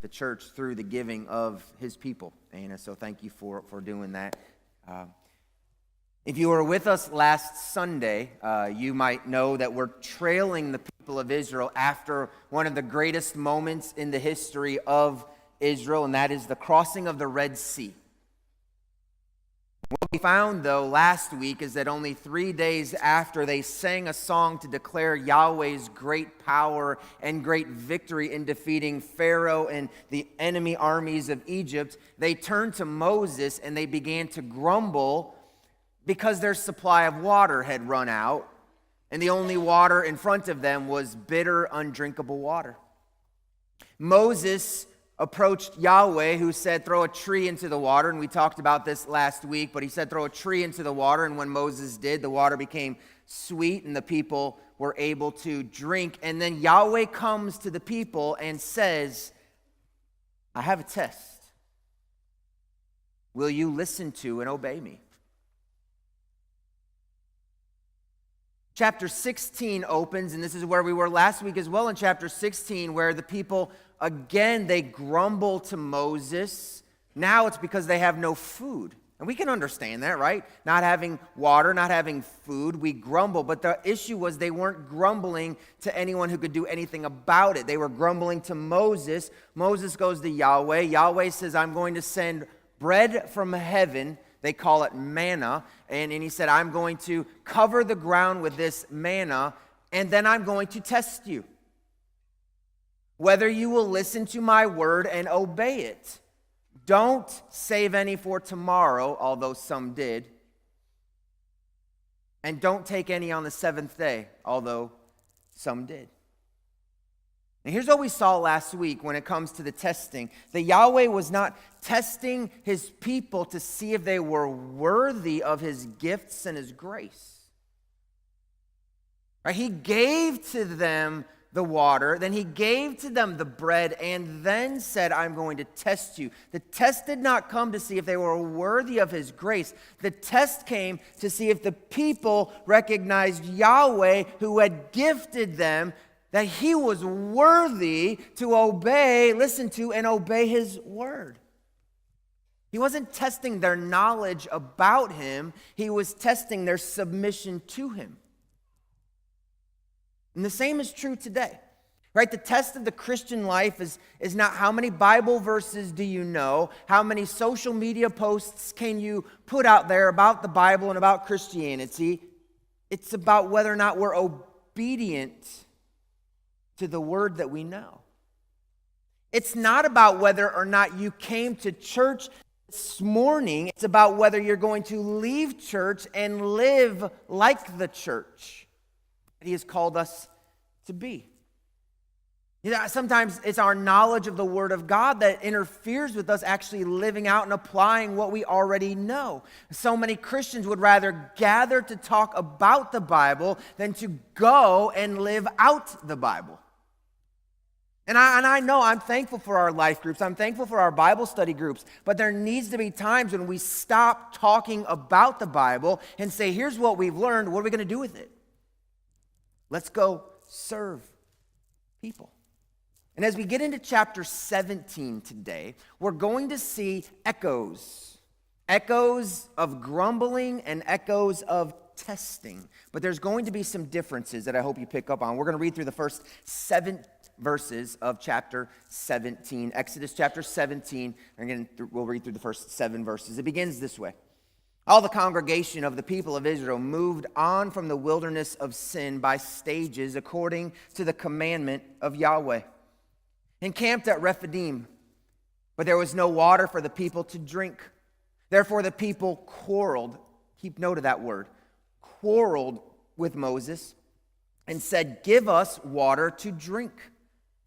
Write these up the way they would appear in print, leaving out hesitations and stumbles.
the church through the giving of his people. And so thank you for doing that. If you were with us last Sunday, you might know that we're trailing the people of Israel after one of the greatest moments in the history of Israel, and that is the crossing of the Red Sea. What we found, though, last week is that only 3 days after they sang a song to declare Yahweh's great power and great victory in defeating Pharaoh and the enemy armies of Egypt, they turned to Moses and they began to grumble because their supply of water had run out, and the only water in front of them was bitter, undrinkable water. Moses approached Yahweh, who said, throw a tree into the water, and we talked about this last week, but he said, throw a tree into the water, and when Moses did, the water became sweet, and the people were able to drink. And then Yahweh comes to the people and says, I have a test. Will you listen to and obey me? Chapter 16 opens, and this is where we were last week as well in chapter 16, where the people, again, they grumble to Moses. Now it's because they have no food. And we can understand that, right? Not having water, not having food, we grumble. But the issue was they weren't grumbling to anyone who could do anything about it. They were grumbling to Moses. Moses goes to Yahweh. Yahweh says, I'm going to send bread from heaven. They call it manna. And he said, I'm going to cover the ground with this manna, and then I'm going to test you, whether you will listen to my word and obey it. Don't save any for tomorrow, although some did. And don't take any on the seventh day, although some did. And here's what we saw last week when it comes to the testing. That Yahweh was not testing his people to see if they were worthy of his gifts and his grace. Right? He gave to them the water, then he gave to them the bread, and then said, I'm going to test you. The test did not come to see if they were worthy of his grace. The test came to see if the people recognized Yahweh, who had gifted them, that he was worthy to obey, listen to, and obey his word. He wasn't testing their knowledge about him. He was testing their submission to him. And the same is true today, right? The test of the Christian life is not how many Bible verses do you know, how many social media posts can you put out there about the Bible and about Christianity. It's about whether or not we're obedient to the word that we know. It's not about whether or not you came to church this morning. It's about whether you're going to leave church and live like the church that he has called us to be. You know, sometimes it's our knowledge of the Word of God that interferes with us actually living out and applying what we already know. So many Christians would rather gather to talk about the Bible than to go and live out the Bible. And I know I'm thankful for our life groups. I'm thankful for our Bible study groups. But there needs to be times when we stop talking about the Bible and say, here's what we've learned. What are we going to do with it? Let's go serve people. And as we get into chapter 17 today, we're going to see echoes of grumbling and echoes of testing. But there's going to be some differences that I hope you pick up on. We're going to read through the first 7 verses of chapter 17. Exodus chapter 17, and again, we'll read through the first 7 verses. It begins this way. All the congregation of the people of Israel moved on from the wilderness of sin by stages according to the commandment of Yahweh, encamped at Rephidim, but there was no water for the people to drink. Therefore the people quarreled, keep note of that word, quarreled with Moses and said, give us water to drink.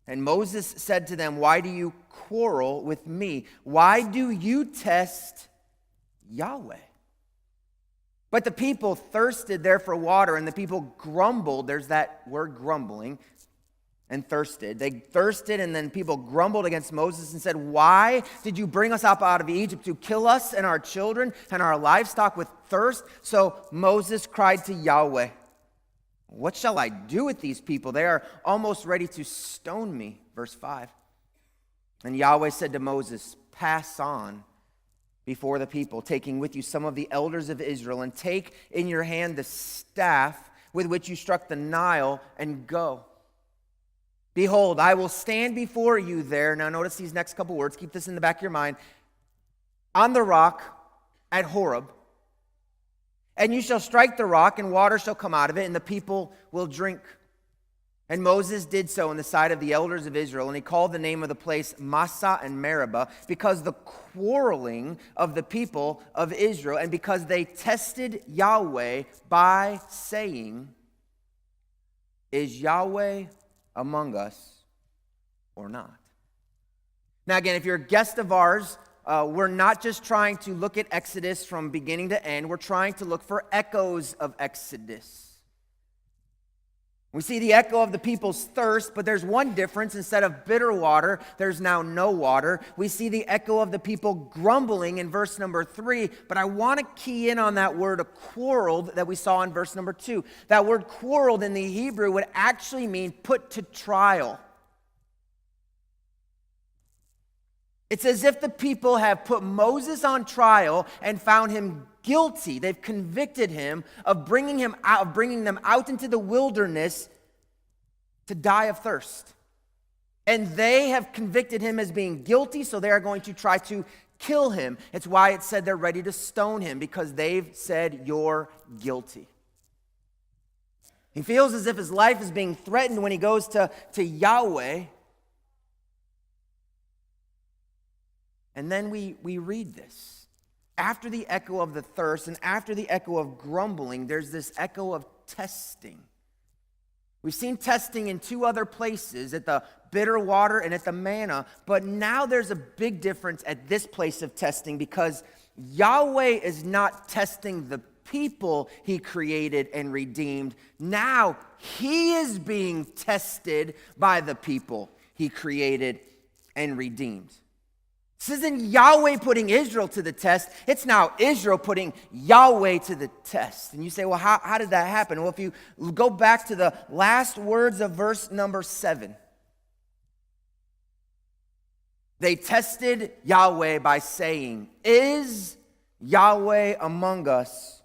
And Moses said to them, why do you quarrel with me? Why do you test Yahweh? But the people thirsted there for water, and the people grumbled. There's that word grumbling, and thirsted. They thirsted, and then people grumbled against Moses and said, why did you bring us up out of Egypt to kill us and our children and our livestock with thirst? So Moses cried to Yahweh, what shall I do with these people? They are almost ready to stone me. Verse 5. And Yahweh said to Moses, pass on before the people, taking with you some of the elders of Israel, and take in your hand the staff with which you struck the Nile, and go. Behold, I will stand before you there. Now notice these next couple words. Keep this in the back of your mind. On the rock at Horeb, and you shall strike the rock, and water shall come out of it, and the people will drink. And Moses did so in the sight of the elders of Israel, and he called the name of the place Massah and Meribah, because the quarreling of the people of Israel, and because they tested Yahweh by saying, is Yahweh among us or not? Now again, if you're a guest of ours, we're not just trying to look at Exodus from beginning to end. We're trying to look for echoes of Exodus. We see the echo of the people's thirst, but there's one difference. Instead of bitter water, there's now no water. We see the echo of the people grumbling in verse number 3, but I want to key in on that word quarreled that we saw in verse number 2. That word quarreled in the Hebrew would actually mean put to trial. It's as if the people have put Moses on trial and found him guilty. They've convicted him of bringing them out into the wilderness to die of thirst. And they have convicted him as being guilty, so they are going to try to kill him. It's why it said they're ready to stone him, because they've said, you're guilty. He feels as if his life is being threatened when he goes to Yahweh. And then we read this. After the echo of the thirst and after the echo of grumbling, there's this echo of testing. We've seen testing in two other places, at the bitter water and at the manna, but now there's a big difference at this place of testing, because Yahweh is not testing the people he created and redeemed. Now he is being tested by the people he created and redeemed. This isn't Yahweh putting Israel to the test. It's now Israel putting Yahweh to the test. And you say, well, how did that happen? Well, if you go back to the last words of verse number 7. They tested Yahweh by saying, is Yahweh among us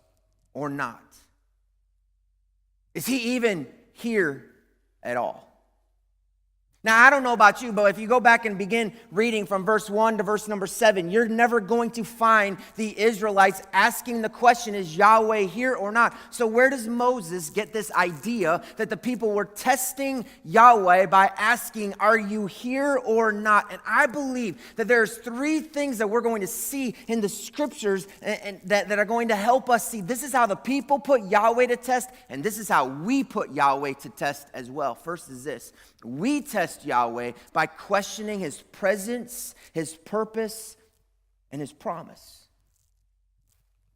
or not? Is he even here at all? Now, I don't know about you, but if you go back and begin reading from verse 1 to verse number 7, you're never going to find the Israelites asking the question, is Yahweh here or not? So where does Moses get this idea that the people were testing Yahweh by asking, are you here or not? And I believe that there's three things that we're going to see in the scriptures and that are going to help us see this is how the people put Yahweh to test, and this is how we put Yahweh to test as well. First is this. We test Yahweh by questioning his presence, his purpose, and his promise.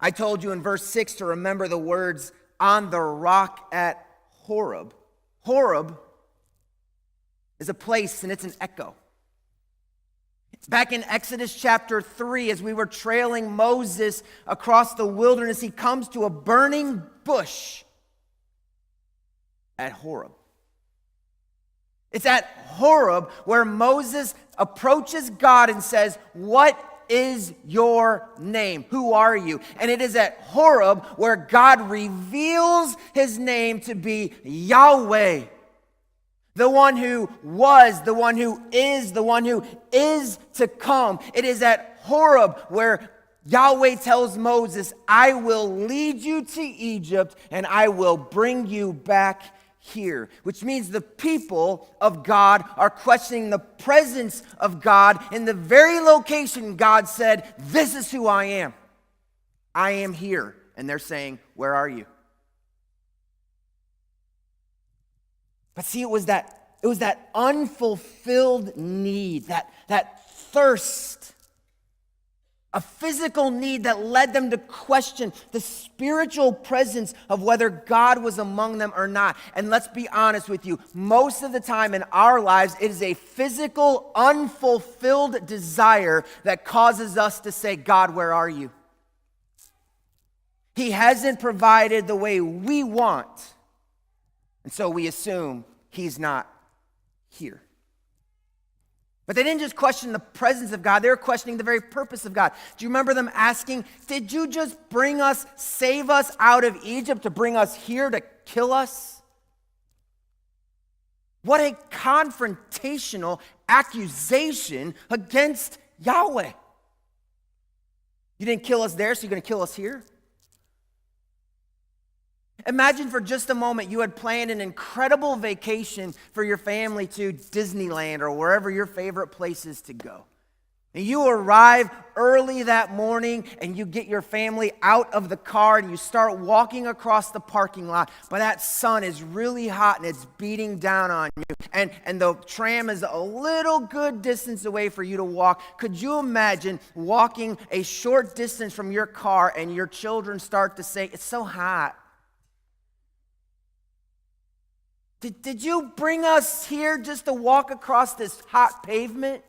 I told you in verse 6 to remember the words, on the rock at Horeb. Horeb is a place and it's an echo. Back in Exodus chapter 3, as we were trailing Moses across the wilderness, he comes to a burning bush at Horeb. It's at Horeb where Moses approaches God and says, what is your name? Who are you? And it is at Horeb where God reveals his name to be Yahweh, the one who was, the one who is, the one who is to come. It is at Horeb where Yahweh tells Moses, I will lead you to Egypt and I will bring you back here, which means the people of God are questioning the presence of God in the very location God said, this is who I am. I am here. And they're saying, where are you? But see, it was that unfulfilled need, that thirst, a physical need that led them to question the spiritual presence of whether God was among them or not. And let's be honest with you, most of the time in our lives, it is a physical, unfulfilled desire that causes us to say, God, where are you? He hasn't provided the way we want. And so we assume he's not here. But they didn't just question the presence of God, they were questioning the very purpose of God. Do you remember them asking, did you just save us out of Egypt to bring us here to kill us? What a confrontational accusation against Yahweh. You didn't kill us there, so you're going to kill us here? Imagine for just a moment you had planned an incredible vacation for your family to Disneyland or wherever your favorite place is to go. And you arrive early that morning and you get your family out of the car and you start walking across the parking lot. But that sun is really hot and it's beating down on you. And the tram is a little good distance away for you to walk. Could you imagine walking a short distance from your car and your children start to say, it's so hot? Did you bring us here just to walk across this hot pavement?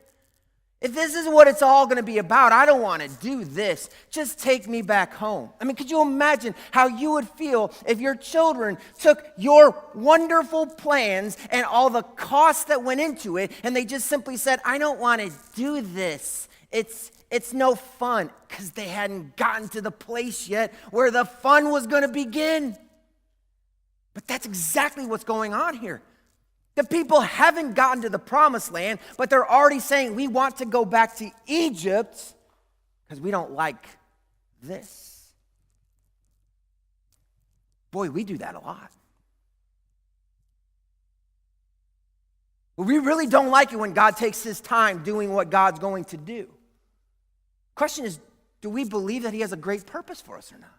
If this is what it's all going to be about, I don't want to do this. Just take me back home. I mean, could you imagine how you would feel if your children took your wonderful plans and all the costs that went into it, and they just simply said, I don't want to do this. It's no fun, because they hadn't gotten to the place yet where the fun was going to begin. But that's exactly what's going on here. The people haven't gotten to the promised land, but they're already saying, we want to go back to Egypt because we don't like this. Boy, we do that a lot. We really don't like it when God takes his time doing what God's going to do. Question is, do we believe that he has a great purpose for us or not?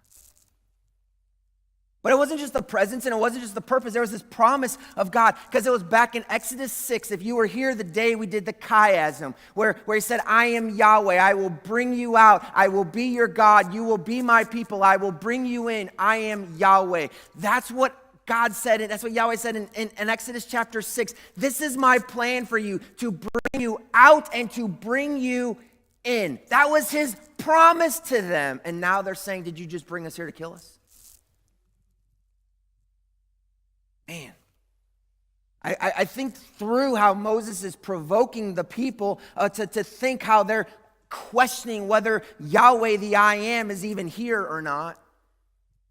But it wasn't just the presence and it wasn't just the purpose. There was this promise of God, because it was back in Exodus 6. If you were here the day we did the chiasm, where he said, I am Yahweh, I will bring you out. I will be your God. You will be my people. I will bring you in. I am Yahweh. That's what God said, and that's what Yahweh said in Exodus chapter 6. This is my plan for you, to bring you out and to bring you in. That was his promise to them. And now they're saying, did you just bring us here to kill us? Man, I think through how Moses is provoking the people to think how they're questioning whether Yahweh the I Am is even here or not.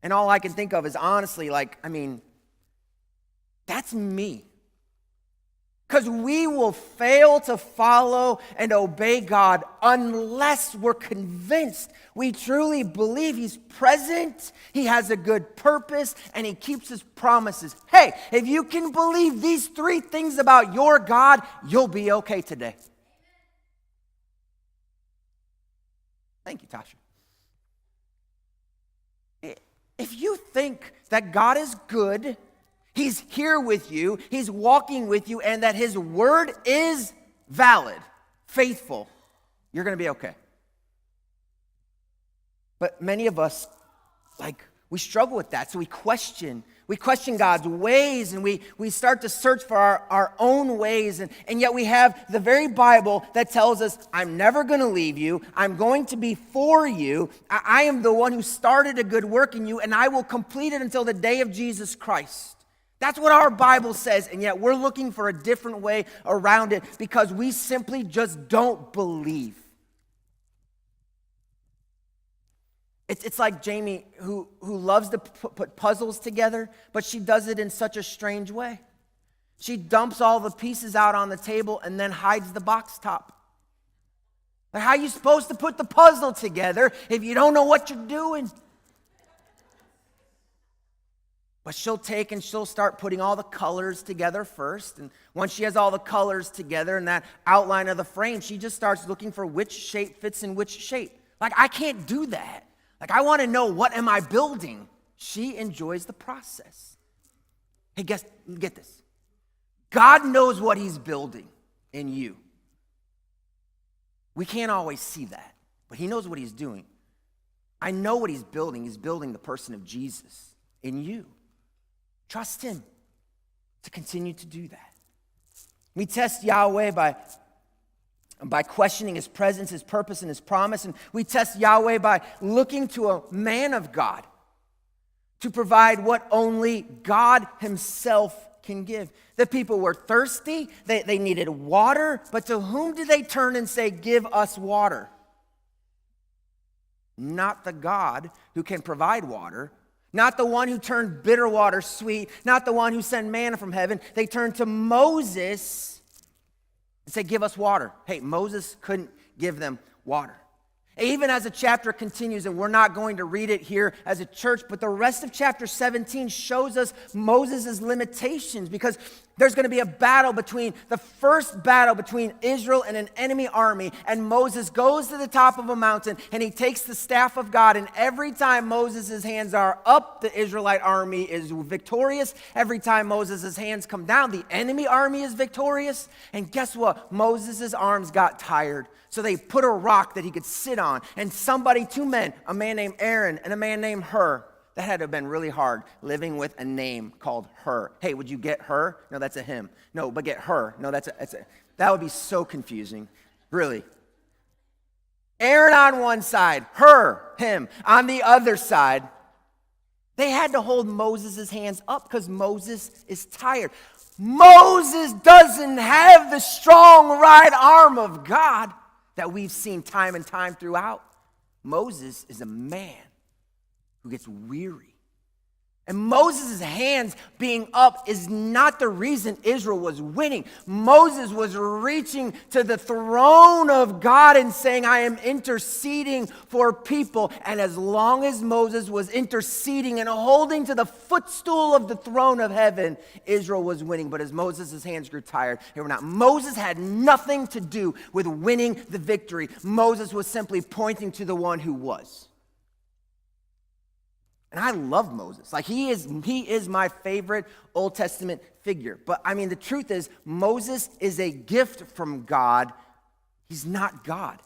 And all I can think of is honestly, that's me. Because we will fail to follow and obey God unless we're convinced we truly believe he's present, he has a good purpose, and he keeps his promises. Hey, if you can believe these three things about your God, you'll be okay today. Thank you, Tasha. If you think that God is good, he's here with you, he's walking with you, and that his word is valid, faithful, you're going to be okay. But many of us, we struggle with that. So we question God's ways, and we start to search for our own ways. And yet we have the very Bible that tells us, I'm never going to leave you. I'm going to be for you. I am the one who started a good work in you, and I will complete it until the day of Jesus Christ. That's what our Bible says, and yet we're looking for a different way around it because we simply just don't believe. It's like Jamie, who loves to put puzzles together, but she does it in such a strange way. She dumps all the pieces out on the table and then hides the box top. Like, how are you supposed to put the puzzle together if you don't know what you're doing? But she'll start putting all the colors together first. And once she has all the colors together and that outline of the frame, she just starts looking for which shape fits in which shape. I can't do that. I want to know, what am I building? She enjoys the process. Hey, get this. God knows what he's building in you. We can't always see that, but he knows what he's doing. I know what he's building. He's building the person of Jesus in you. Trust him to continue to do that. We test Yahweh by questioning his presence, his purpose, and his promise. And we test Yahweh by looking to a man of God to provide what only God himself can give. The people were thirsty. They needed water. But to whom did they turn and say, give us water? Not the God who can provide water. Not the one who turned bitter water sweet. Not the one who sent manna from heaven. They turned to Moses and said, give us water. Hey, Moses couldn't give them water. Even as the chapter continues, and we're not going to read it here as a church, but the rest of chapter 17 shows us Moses' limitations, because there's going to be a battle between the first battle between Israel and an enemy army, and Moses goes to the top of a mountain and he takes the staff of God, and every time Moses' hands are up, the Israelite army is victorious. Every time Moses' hands come down, the enemy army is victorious. And guess what? Moses' arms got tired. So they put a rock that he could sit on. And somebody, two men, a man named Aaron and a man named Hur, that had to have been really hard, living with a name called Hur. Hey, would you get Hur? No, that's a him. No, but get Hur. No, that's a that would be so confusing. Really. Aaron on one side, Hur, him, on the other side. They had to hold Moses' hands up because Moses is tired. Moses doesn't have the strong right arm of God that we've seen time and time throughout. Moses is a man who gets weary. And Moses' hands being up is not the reason Israel was winning. Moses was reaching to the throne of God and saying, I am interceding for people. And as long as Moses was interceding and holding to the footstool of the throne of heaven, Israel was winning. But as Moses' hands grew tired, they were not. Moses had nothing to do with winning the victory. Moses was simply pointing to the one who was. And I love Moses. Like he is my favorite Old Testament figure. But I mean, the truth is, Moses is a gift from God. He's not God.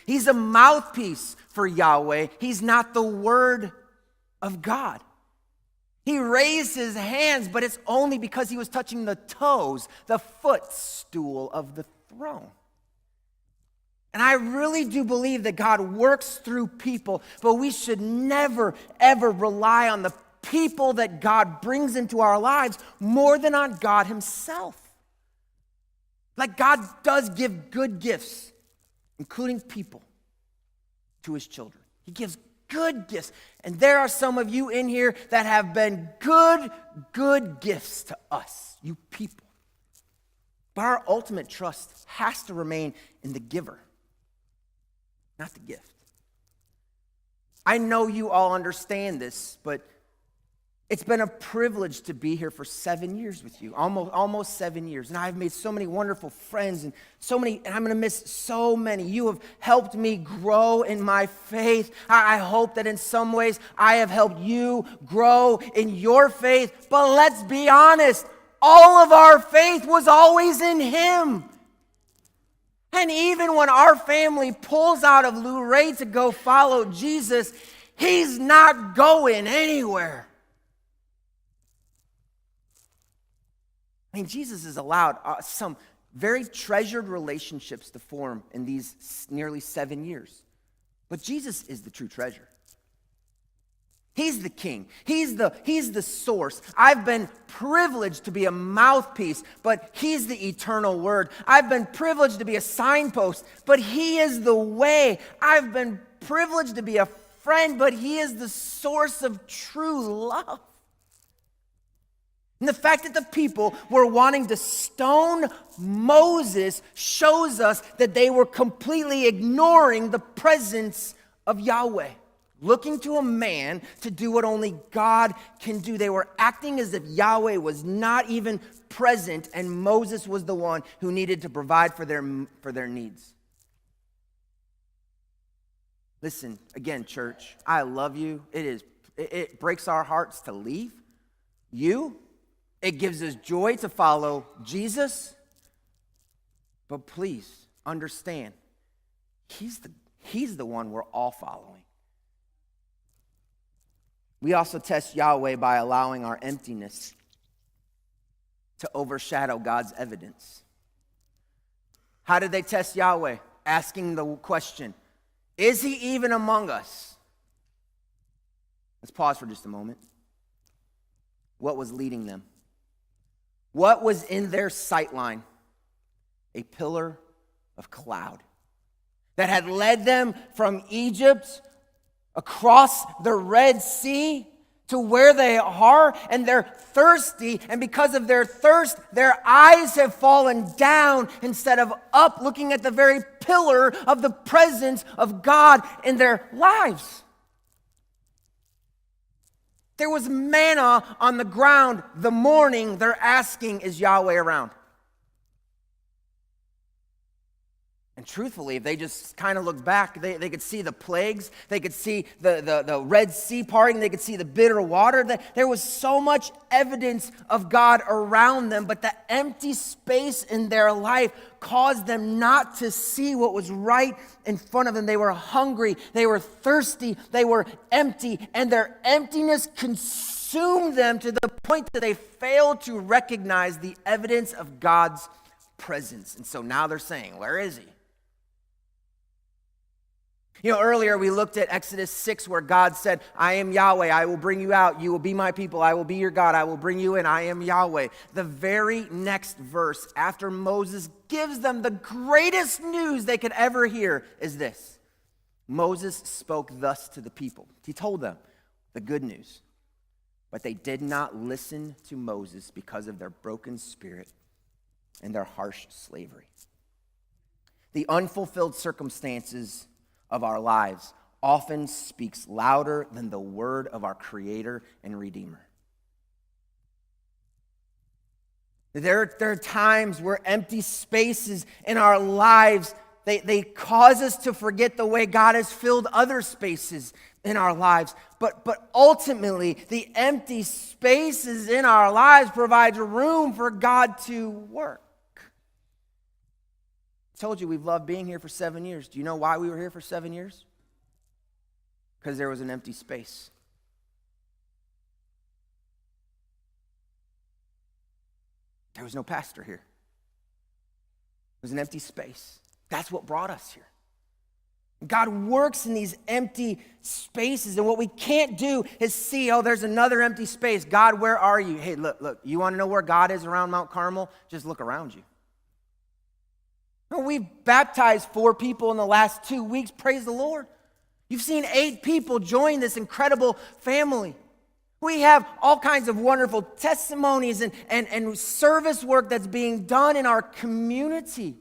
He's a mouthpiece for Yahweh. He's not the word of God. He raised his hands, but it's only because he was touching the toes, the footstool of the throne. And I really do believe that God works through people, but we should never, ever rely on the people that God brings into our lives more than on God himself. Like God does give good gifts, including people, to his children. He gives good gifts. And there are some of you in here that have been good gifts to us, you people. But our ultimate trust has to remain in the giver, not the gift. I know you all understand this, but it's been a privilege to be here for 7 years with you, almost 7 years. And I've made so many wonderful friends and I'm going to miss so many. You have helped me grow in my faith. I hope that in some ways I have helped you grow in your faith. But let's be honest, all of our faith was always in him. And even when our family pulls out of Luray to go follow Jesus, he's not going anywhere. I mean, Jesus has allowed some very treasured relationships to form in these nearly 7 years. But Jesus is the true treasure. He's the king. He's the source. I've been privileged to be a mouthpiece, but he's the eternal word. I've been privileged to be a signpost, but he is the way. I've been privileged to be a friend, but he is the source of true love. And the fact that the people were wanting to stone Moses shows us that they were completely ignoring the presence of Yahweh. Looking to a man to do what only God can do. They were acting as if Yahweh was not even present, and Moses was the one who needed to provide for their needs. Listen, again, church, I love you. It breaks our hearts to leave you. It gives us joy to follow Jesus. But please understand, he's the one we're all following. We also test Yahweh by allowing our emptiness to overshadow God's evidence. How did they test Yahweh? Asking the question, is he even among us? Let's pause for just a moment. What was leading them? What was in their sight line? A pillar of cloud that had led them from Egypt across the Red Sea to where they are, and they're thirsty, and because of their thirst, their eyes have fallen down instead of up, looking at the very pillar of the presence of God in their lives. There was manna on the ground the morning they're asking, is Yahweh around? And truthfully, if they just kind of look back, they could see the plagues. They could see the Red Sea parting. They could see the bitter water. There was so much evidence of God around them, but the empty space in their life caused them not to see what was right in front of them. They were hungry. They were thirsty. They were empty. And their emptiness consumed them to the point that they failed to recognize the evidence of God's presence. And so now they're saying, where is he? You know, earlier we looked at Exodus 6 where God said, I am Yahweh, I will bring you out, you will be my people, I will be your God, I will bring you in, I am Yahweh. The very next verse after Moses gives them the greatest news they could ever hear is this. Moses spoke thus to the people. He told them the good news, but they did not listen to Moses because of their broken spirit and their harsh slavery. The unfulfilled circumstances of our lives often speaks louder than the word of our Creator and Redeemer. There are times where empty spaces in our lives, they cause us to forget the way God has filled other spaces in our lives. But ultimately, the empty spaces in our lives provide room for God to work. I told you we've loved being here for 7 years. Do you know why we were here for 7 years? Because there was an empty space. There was no pastor here. It was an empty space. That's what brought us here. God works in these empty spaces, and what we can't do is see, oh, there's another empty space. God, where are you? Hey, look, you want to know where God is around Mount Carmel? Just look around you. We've baptized 4 people in the last 2 weeks. Praise the Lord. You've seen 8 people join this incredible family. We have all kinds of wonderful testimonies and service work that's being done in our community.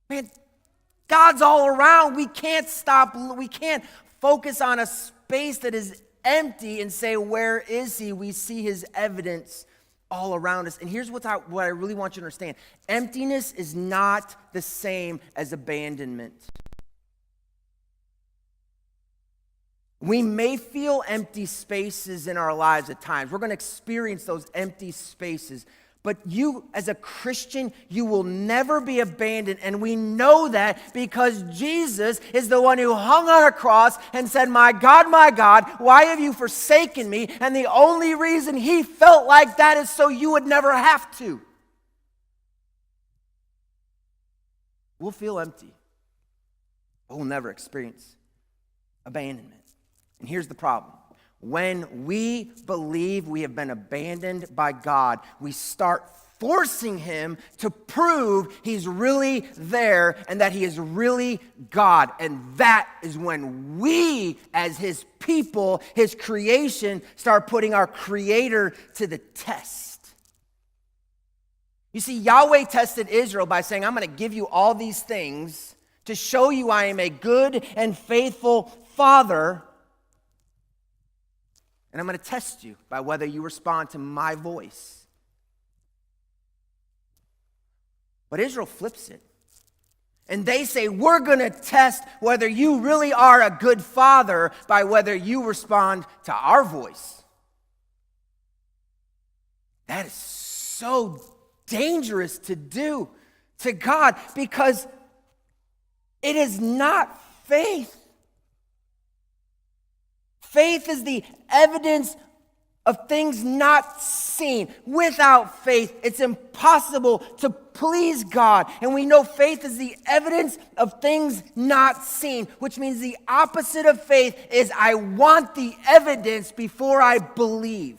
Man, God's all around. We can't stop. We can't focus on a space that is empty and say, where is he? We see his evidence all around us. And here's what I really want you to understand. Emptiness is not the same as abandonment. We may feel empty spaces in our lives at times. We're going to experience those empty spaces. But you, as a Christian, you will never be abandoned. And we know that because Jesus is the one who hung on a cross and said, my God, why have you forsaken me? And the only reason he felt like that is so you would never have to. We'll feel empty, but we'll never experience abandonment. And here's the problem. When we believe we have been abandoned by God, we start forcing him to prove he's really there and that he is really God. And that is when we, as his people, his creation, start putting our Creator to the test. You see, Yahweh tested Israel by saying, I'm going to give you all these things to show you I am a good and faithful Father. And I'm going to test you by whether you respond to my voice. But Israel flips it. And they say, we're going to test whether you really are a good father by whether you respond to our voice. That is so dangerous to do to God because it is not faith. Faith is the evidence of things not seen. Without faith, it's impossible to please God. And we know faith is the evidence of things not seen, which means the opposite of faith is I want the evidence before I believe.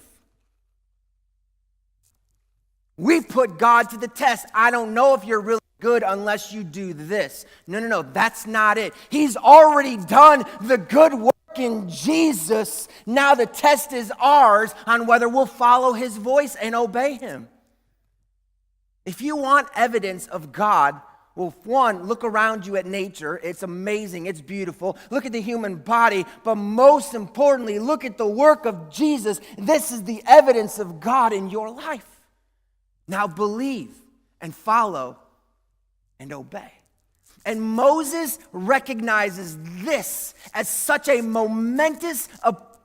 We put God to the test. I don't know if you're really good unless you do this. No, that's not it. He's already done the good work in Jesus. Now the test is ours on whether we'll follow his voice and obey him. If you want evidence of God, well, one, look around you at nature. It's amazing. It's beautiful. Look at the human body. But most importantly, look at the work of Jesus. This is the evidence of God in your life. Now believe and follow and obey. And Moses recognizes this as such a momentous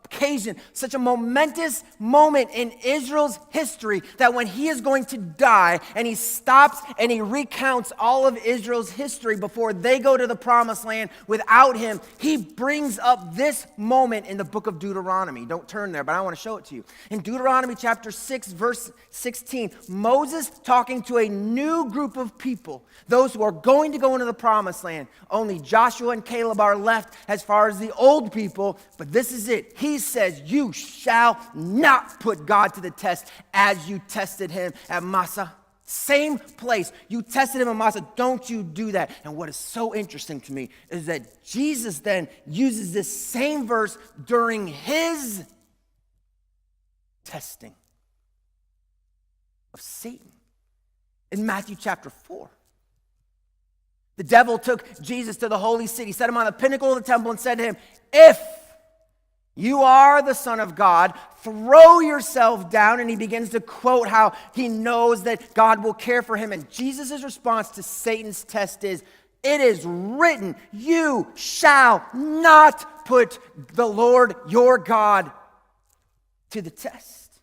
occasion, such a momentous moment in Israel's history, that when he is going to die and he stops and he recounts all of Israel's history before they go to the promised land without him, he brings up this moment in the book of Deuteronomy. Don't turn there, but I want to show it to you. In Deuteronomy chapter 6, verse 16, Moses talking to a new group of people, those who are going to go into the promised land. Only Joshua and Caleb are left as far as the old people, but this is it. He says, you shall not put God to the test as you tested him at Massah. Same place. You tested him at Massah. Don't you do that. And what is so interesting to me is that Jesus then uses this same verse during his testing of Satan in Matthew chapter 4. The devil took Jesus to the holy city, set him on the pinnacle of the temple, and said to him, if you are the Son of God, throw yourself down. And he begins to quote how he knows that God will care for him. And Jesus' response to Satan's test is, it is written, you shall not put the Lord your God to the test.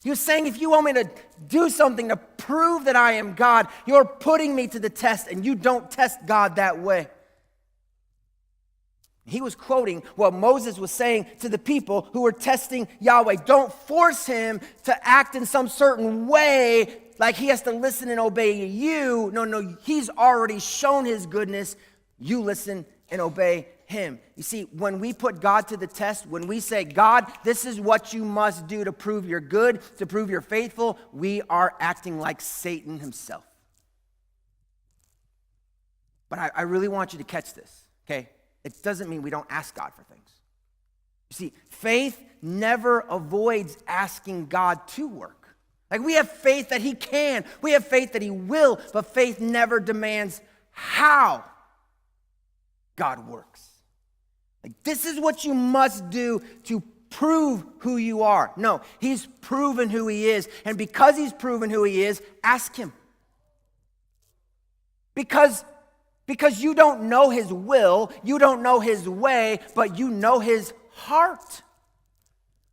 He was saying, if you want me to do something to prove that I am God, you're putting me to the test, and you don't test God that way. He was quoting what Moses was saying to the people who were testing Yahweh. Don't force him to act in some certain way like he has to listen and obey you. No, he's already shown his goodness. You listen and obey him. You see, when we put God to the test, when we say, God, this is what you must do to prove you're good, to prove you're faithful, we are acting like Satan himself. But I really want you to catch this, okay? It doesn't mean we don't ask God for things. You see, faith never avoids asking God to work. Like, we have faith that he can. We have faith that he will. But faith never demands how God works. Like, this is what you must do to prove who you are. No, he's proven who he is. And because he's proven who he is, ask him. Because you don't know his will, you don't know his way, but you know his heart.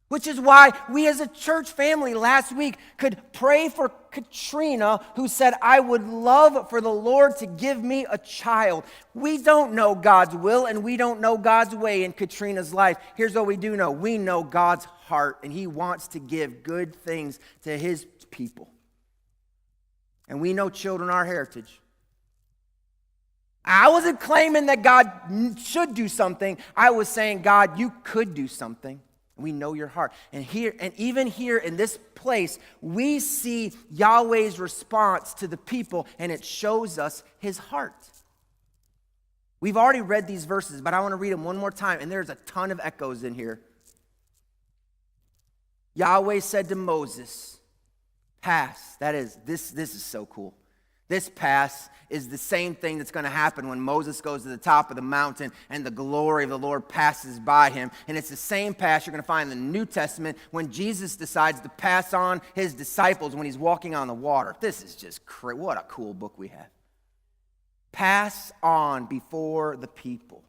Which is why we as a church family last week could pray for Katrina, who said, I would love for the Lord to give me a child. We don't know God's will and we don't know God's way in Katrina's life. Here's what we do know. We know God's heart, and he wants to give good things to his people. And we know children are heritage. I wasn't claiming that God should do something. I was saying, God, you could do something. We know your heart. And even here in this place, we see Yahweh's response to the people, and it shows us his heart. We've already read these verses, but I want to read them one more time, and there's a ton of echoes in here. Yahweh said to Moses, pass. That is, this is so cool. This pass is the same thing that's going to happen when Moses goes to the top of the mountain and the glory of the Lord passes by him. And it's the same pass you're going to find in the New Testament when Jesus decides to pass on his disciples when he's walking on the water. This is just crazy. What a cool book we have. Pass on before the people,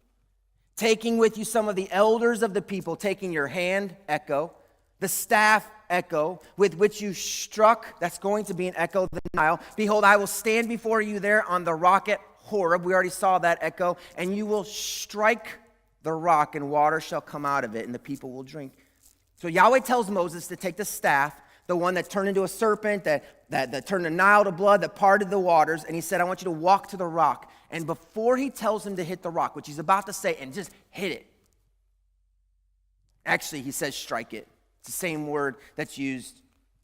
taking with you some of the elders of the people, taking your hand, echo, the staff, echo, with which you struck, that's going to be an echo of the Nile. Behold, I will stand before you there on the rock at Horeb. We already saw that echo. And you will strike the rock, and water shall come out of it, and the people will drink. So Yahweh tells Moses to take the staff, the one that turned into a serpent, that turned the Nile to blood, that parted the waters, and he said, I want you to walk to the rock. And before he tells him to hit the rock, which he's about to say, and just hit it. Actually, he says strike it. It's the same word that's used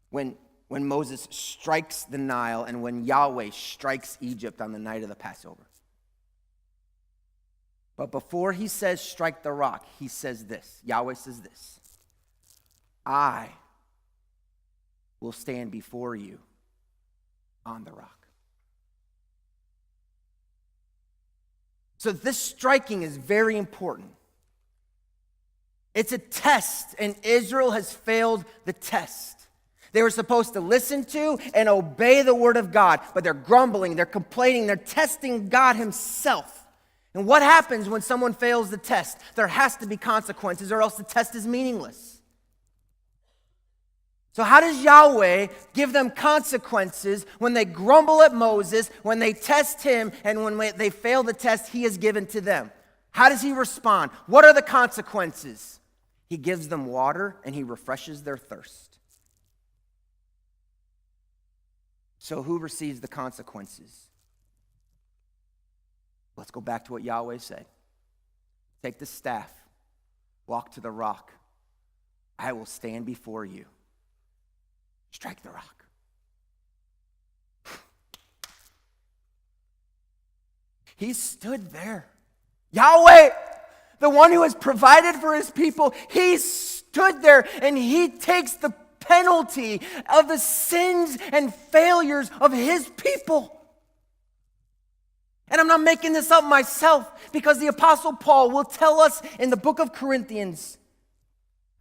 when when Moses strikes the Nile and when Yahweh strikes Egypt on the night of the Passover. But before he says strike the rock, he says this. Yahweh says this. I will stand before you on the rock. So this striking is very important. It's a test, and Israel has failed the test. They were supposed to listen to and obey the word of God, but they're grumbling, they're complaining, they're testing God himself. And what happens when someone fails the test? There has to be consequences, or else the test is meaningless. So how does Yahweh give them consequences when they grumble at Moses, when they test him, and when they fail the test he has given to them? How does he respond? What are the consequences? He gives them water and he refreshes their thirst. So who receives the consequences? Let's go back to what Yahweh said. Take the staff, walk to the rock. I will stand before you. Strike the rock. He stood there. Yahweh, the one who has provided for his people, he stood there and he takes the penalty of the sins and failures of his people. And I'm not making this up myself, because the Apostle Paul will tell us in the book of Corinthians,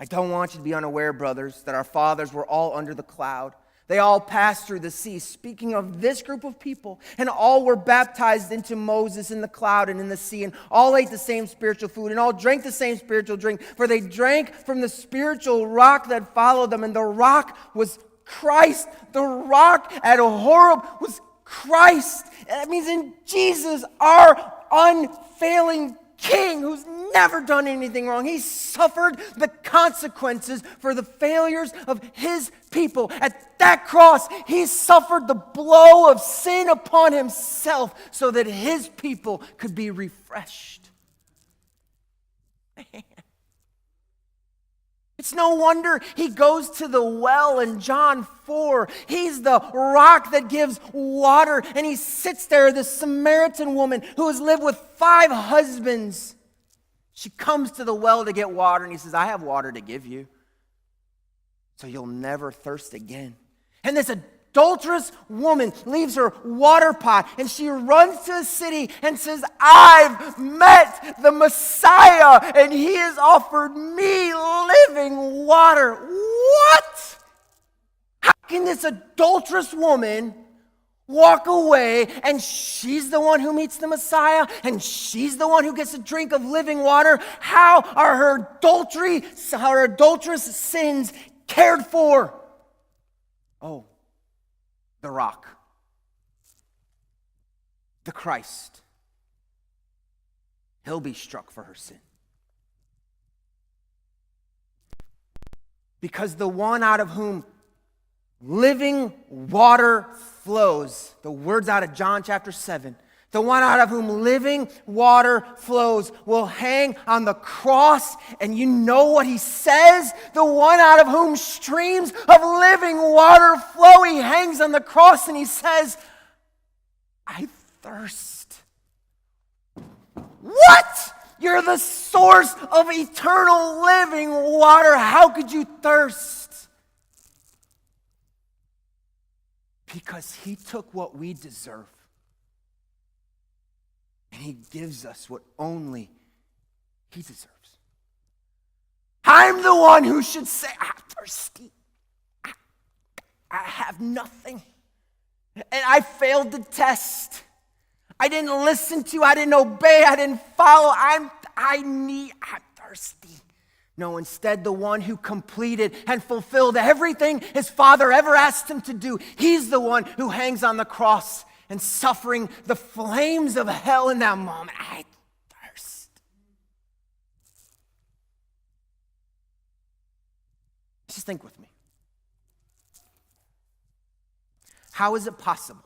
I don't want you to be unaware, brothers, that our fathers were all under the cloud. They all passed through the sea, speaking of this group of people, and all were baptized into Moses in the cloud and in the sea, and all ate the same spiritual food, and all drank the same spiritual drink, for they drank from the spiritual rock that followed them, and the rock was Christ. The rock at Horeb was Christ. And that means in Jesus, our unfailing King, who's never done anything wrong. He suffered the consequences for the failures of his people. At that cross, he suffered the blow of sin upon himself so that his people could be refreshed. Man. It's no wonder he goes to the well in John 4. He's the rock that gives water, and he sits there, this Samaritan woman who has lived with 5 husbands. She comes to the well to get water, and he says, I have water to give you, so you'll never thirst again. And this adulterous woman leaves her water pot, and she runs to the city and says, I've met the Messiah, and he has offered me living water. What? How can this adulterous woman walk away, and she's the one who meets the Messiah, and she's the one who gets a drink of living water? How are her adulterous sins cared for? Oh, the rock, the Christ. He'll be struck for her sin. Because the one out of whom living water flows, the words out of John chapter 7, the one out of whom living water flows will hang on the cross, and you know what he says? The one out of whom streams of living water flow, he hangs on the cross and he says, I thirst. What? You're the source of eternal living water. How could you thirst? Because he took what we deserve. And he gives us what only he deserves. I'm the one who should say, I'm thirsty. I have nothing. And I failed the test. I didn't listen to, I didn't obey, I didn't follow. I'm thirsty. No, instead, the one who completed and fulfilled everything his Father ever asked him to do. He's the one who hangs on the cross and suffering the flames of hell in that moment. I thirst. Just think with me. How is it possible?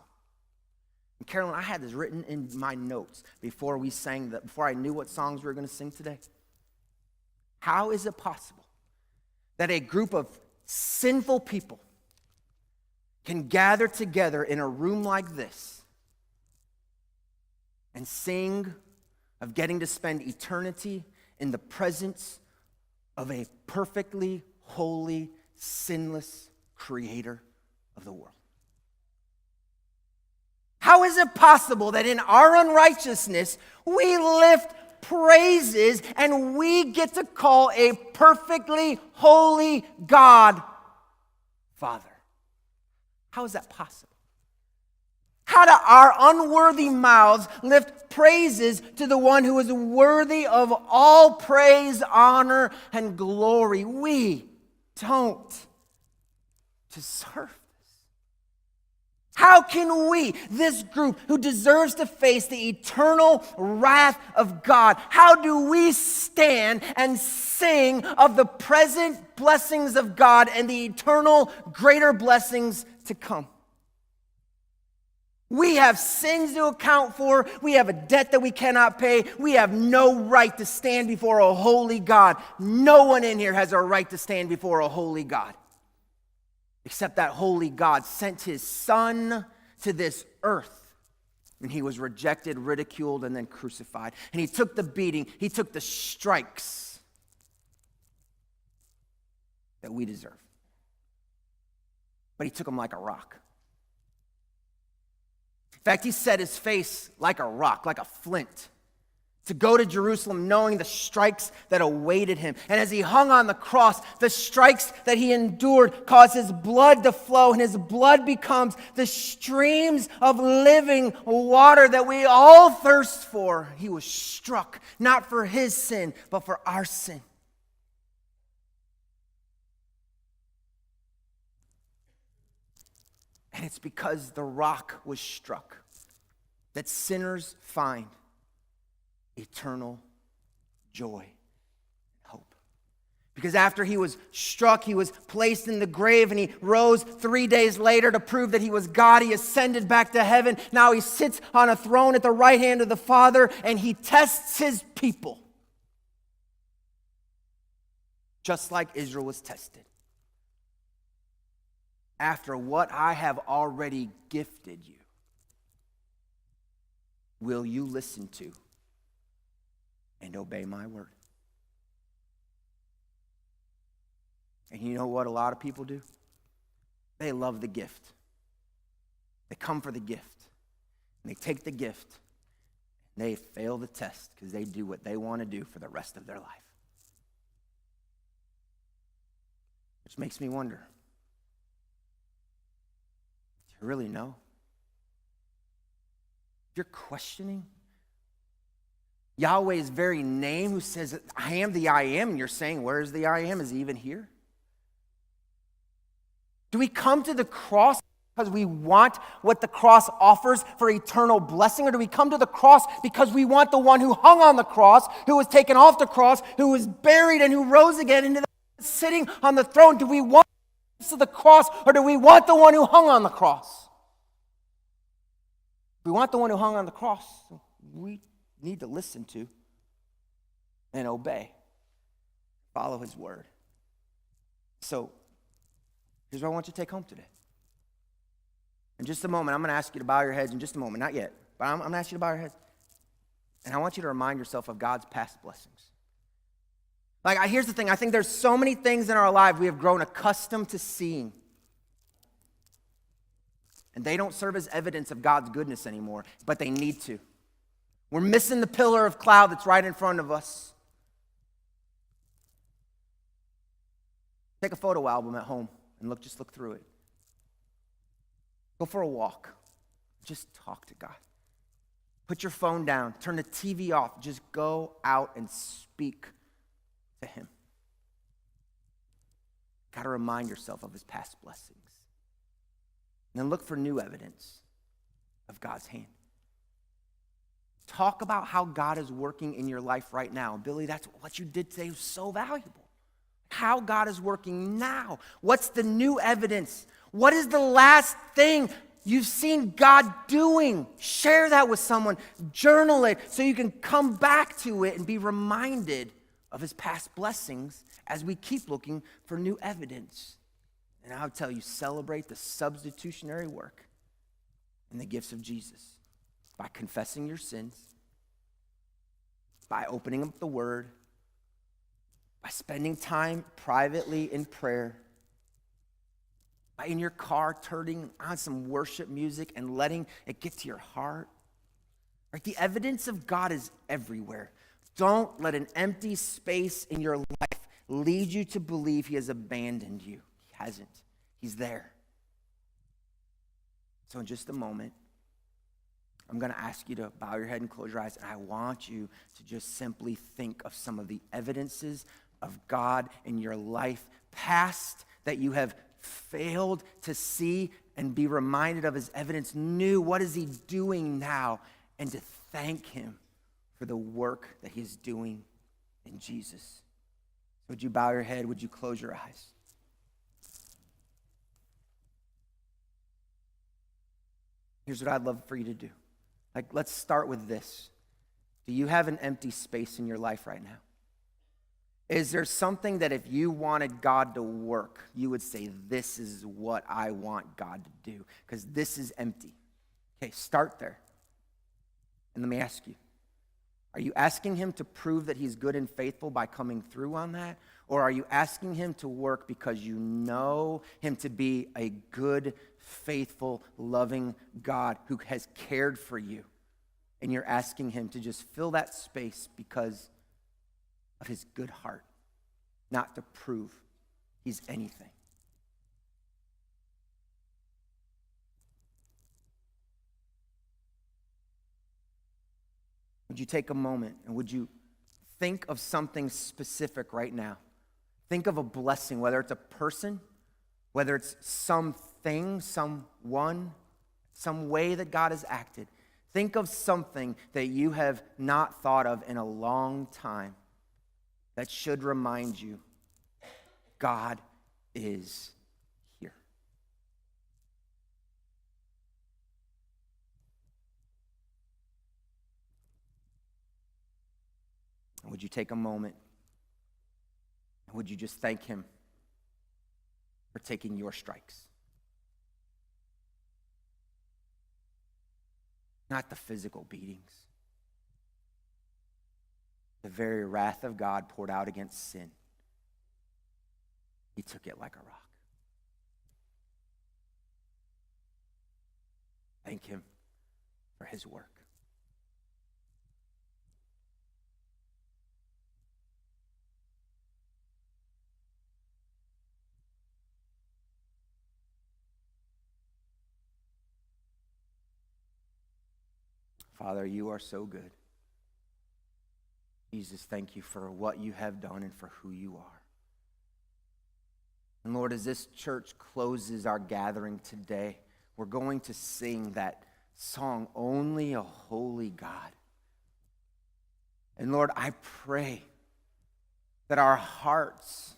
And Carolyn, I had this written in my notes before we sang that, before I knew what songs we were going to sing today. How is it possible that a group of sinful people can gather together in a room like this and sing of getting to spend eternity in the presence of a perfectly holy, sinless creator of the world. How is it possible that in our unrighteousness we lift praises and we get to call a perfectly holy God Father? How is that possible? How do our unworthy mouths lift praises to the one who is worthy of all praise, honor, and glory? We don't deserve this. How can we, this group who deserves to face the eternal wrath of God, how do we stand and sing of the present blessings of God and the eternal greater blessings to come? We have sins to account for. We have a debt that we cannot pay. We have no right to stand before a holy God. No one in here has a right to stand before a holy God, except that holy God sent his Son to this earth, and he was rejected, ridiculed, and then crucified. And he took the beating. He took the strikes that we deserve. But he took them like a rock. In fact, he set his face like a rock, like a flint, to go to Jerusalem knowing the strikes that awaited him. And as he hung on the cross, the strikes that he endured caused his blood to flow, and his blood becomes the streams of living water that we all thirst for. He was struck, not for his sin, but for our sin. And it's because the rock was struck that sinners find eternal joy and hope. Because after he was struck, he was placed in the grave, and he rose 3 days later to prove that he was God. He ascended back to heaven. Now he sits on a throne at the right hand of the Father, and he tests his people, just like Israel was tested. After what I have already gifted you, will you listen to and obey my word? And you know what a lot of people do? They love the gift. They come for the gift. And they take the gift. And they fail the test because they do what they want to do for the rest of their life. Which makes me wonder, do you really know? If you're questioning Yahweh's very name, who says, I am the I am, and you're saying, where is the I am? Is he even here? Do we come to the cross because we want what the cross offers for eternal blessing? Or do we come to the cross because we want the one who hung on the cross, who was taken off the cross, who was buried, and who rose again into the sitting on the throne? Do we want the cross, or do we want the one who hung on the cross? If we want the one who hung on the cross, we need to listen to and obey. Follow his word. So, here's what I want you to take home today. In just a moment, I'm going to ask you to bow your heads in just a moment. Not yet, but I'm going to ask you to bow your heads. And I want you to remind yourself of God's past blessings. Here's the thing. I think there's so many things in our life we have grown accustomed to seeing. And they don't serve as evidence of God's goodness anymore, but they need to. We're missing the pillar of cloud that's right in front of us. Take a photo album at home and just look through it. Go for a walk. Just talk to God. Put your phone down. Turn the TV off. Just go out and speak to him. Got to remind yourself of his past blessings. And then look for new evidence of God's hand. Talk about how God is working in your life right now. Billy, that's what you did today was so valuable. How God is working now. What's the new evidence? What is the last thing you've seen God doing? Share that with someone. Journal it so you can come back to it and be reminded of his past blessings as we keep looking for new evidence And I'll tell you, celebrate the substitutionary work and the gifts of Jesus by confessing your sins, by opening up the Word, by spending time privately in prayer, by in your car turning on some worship music and letting it get to your heart. Right? The evidence of God is everywhere. Don't let an empty space in your life lead you to believe he has abandoned you. He hasn't. He's there. So in just a moment, I'm going to ask you to bow your head and close your eyes, and I want you to just simply think of some of the evidences of God in your life past that you have failed to see and be reminded of his evidence new. What is he doing now? And to thank him for the work that he's doing in Jesus. Would you bow your head? Would you close your eyes? Here's what I'd love for you to do. Let's start with this. Do you have an empty space in your life right now? Is there something that if you wanted God to work, you would say, this is what I want God to do? Because this is empty. Okay, start there. And let me ask you, are you asking him to prove that he's good and faithful by coming through on that? Or are you asking him to work because you know him to be a good, faithful, loving God who has cared for you? And you're asking him to just fill that space because of his good heart, not to prove he's anything. Would you take a moment and would you think of something specific right now? Think of a blessing, whether it's a person, whether it's something, someone, some way that God has acted. Think of something that you have not thought of in a long time that should remind you God is here. Would you take a moment? Would you just thank him for taking your strikes? Not the physical beatings. The very wrath of God poured out against sin. He took it like a rock. Thank him for his work. Father, you are so good. Jesus, thank you for what you have done and for who you are. And Lord, as this church closes our gathering today, we're going to sing that song, Only a Holy God. And Lord, I pray that our hearts,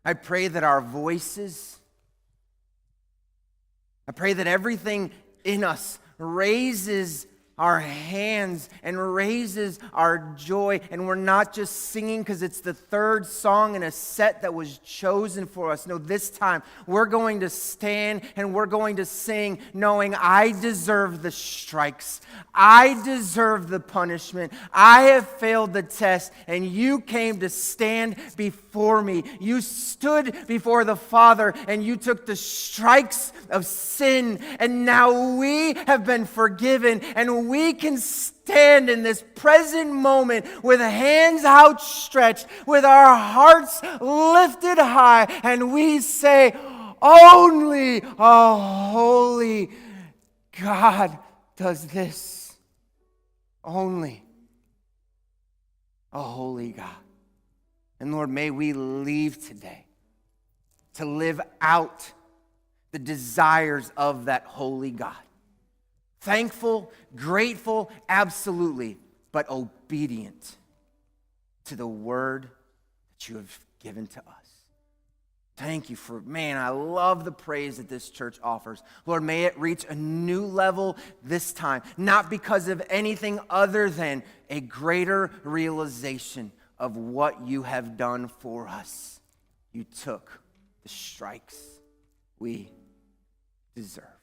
I pray that our voices, I pray that everything in us raises our hands and raises our joy. And we're not just singing because it's the third song in a set that was chosen for us. No, this time we're going to stand and we're going to sing knowing I deserve the strikes. I deserve the punishment. I have failed the test and you came to stand before me. You stood before the Father and you took the strikes of sin, and now we have been forgiven and we can stand in this present moment with hands outstretched, with our hearts lifted high, and we say, only a holy God does this. Only a holy God. And Lord, may we leave today to live out the desires of that holy God. Thankful, grateful, absolutely, but obedient to the word that you have given to us. Thank you for, I love the praise that this church offers. Lord, may it reach a new level this time, not because of anything other than a greater realization of what you have done for us. You took the strikes we deserve.